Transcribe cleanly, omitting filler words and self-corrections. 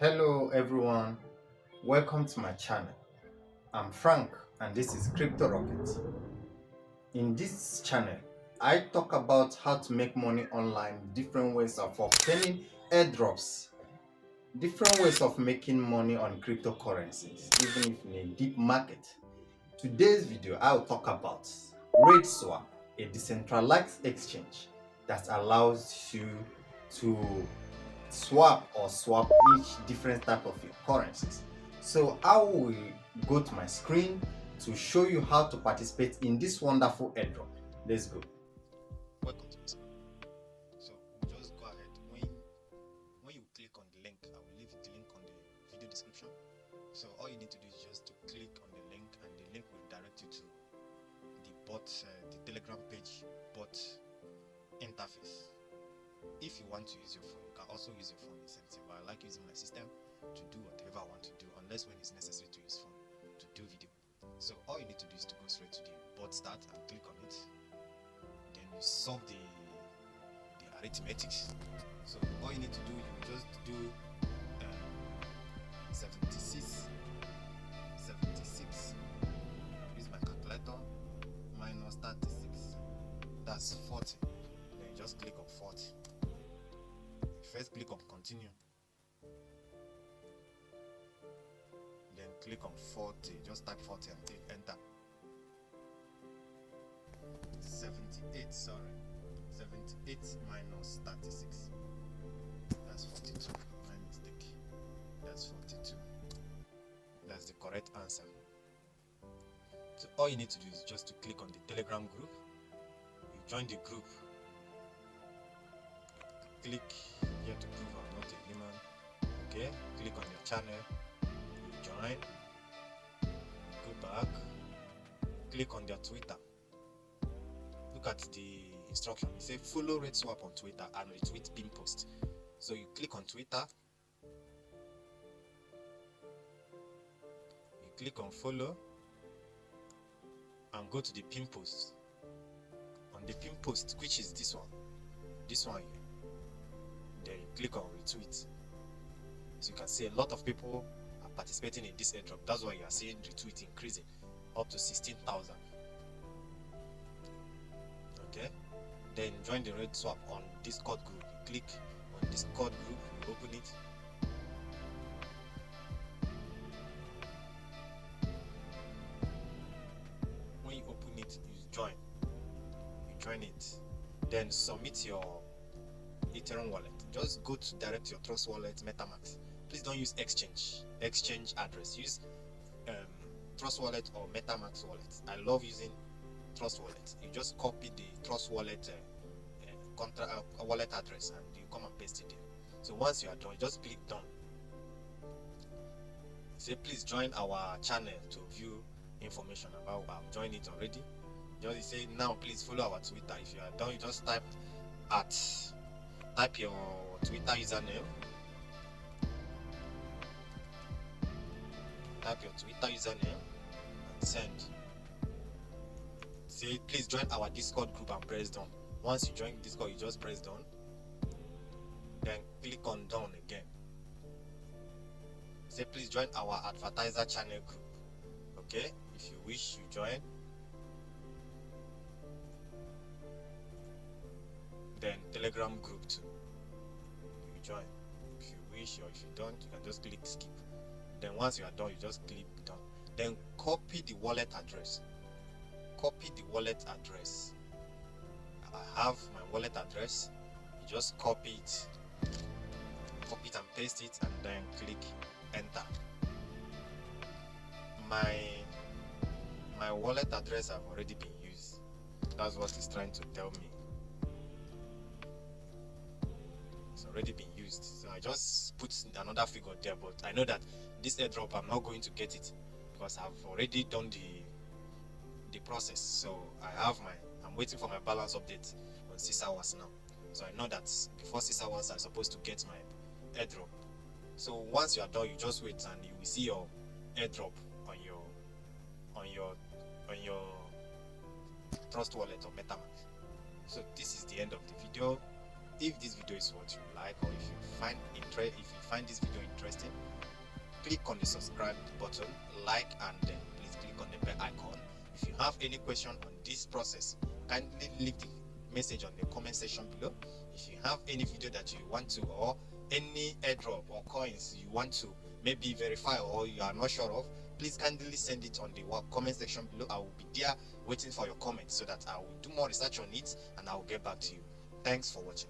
Hello everyone, welcome to my channel. I'm Frank and this is Crypto Rocket. In this channel, I talk about how to make money online, different ways of obtaining airdrops, different ways of making money on cryptocurrencies, even if in a deep market. Today's video, I'll talk about Raidswap, a decentralized exchange that allows you to swap each different type of your currencies. So I will go to my screen to show you how to participate in this wonderful airdrop. Let's go. Welcome to this. So we'll just go ahead. When you click on the link, I will leave the link on the video description. So all you need to do is just to click on the link, and the link will direct you to the Telegram page bot interface. If you want to use your phone, you can also use your phone in sensitive. But I like using my system to do whatever I want to do, unless when it's necessary to use phone to do video. So all you need to do is to go straight to the bot start and click on it. Then you solve the arithmetics. So all you need to do, you just do 76 use my calculator minus 36, that's 40. Then you just click on 40. First click on continue, then click on 40, just type 40 and click enter. 78 minus 36, that's 42. My mistake, that's 42. That's the correct answer. So all you need to do is just to click on the Telegram group. You join the group, click here to prove I'm not a human. Okay, click on your channel, you join, go back, click on their Twitter. Look at the instruction. It says follow Raidswap on Twitter and retweet pin post. So you click on Twitter, you click on follow and go to the pin post. On the pin post, which is this one here, then you click on retweet. So you can see a lot of people are participating in this airdrop. That's why you are seeing retweet increasing up to 16,000. Okay, then join the Raidswap on Discord group. You click on Discord group, you open it. When you open it, you join it, then submit your Ethereum wallet. Just go to direct your Trust wallet, MetaMask. Please don't use exchange address. Use Trust wallet or MetaMask wallet. I love using Trust wallet. You just copy the Trust wallet wallet address and you come and paste it there. So once you are done, just click done. Say please join our channel to view information about. I've joined it already. Just say now please follow our Twitter. If you are done, you just type your Twitter username. Type your Twitter username and send. Say please join our Discord group and press done. Once you join Discord, you just press done. Then click on done again. Say please join our advertiser channel group. Okay, if you wish, you join. Then Telegram group too, you join. If you wish, or if you don't, you can just click skip. Then once you are done, you just click done. Then copy the wallet address. I have my wallet address. You just copy it and paste it, and then click enter. My wallet address have already been used. That's what it's trying to tell me. It's already been used. So I just put another figure there, but I know that this airdrop I'm not going to get it because I've already done the process. So I'm waiting for my balance update on 6 hours now. So I know that before 6 hours I'm supposed to get my airdrop. So once you are done, you just wait and you will see your airdrop on your Trust wallet or MetaMask. So this is the end of the video. If this video is what you like, or if you find this video interesting, click on the subscribe button, like, and then please click on the bell icon. If you have any question on this process, kindly leave the message on the comment section below. If you have any video that you want to, or any airdrop or coins you want to maybe verify or you are not sure of, please kindly send it on the comment section below. I will be there waiting for your comments so that I will do more research on it and I will get back to you. Thanks for watching.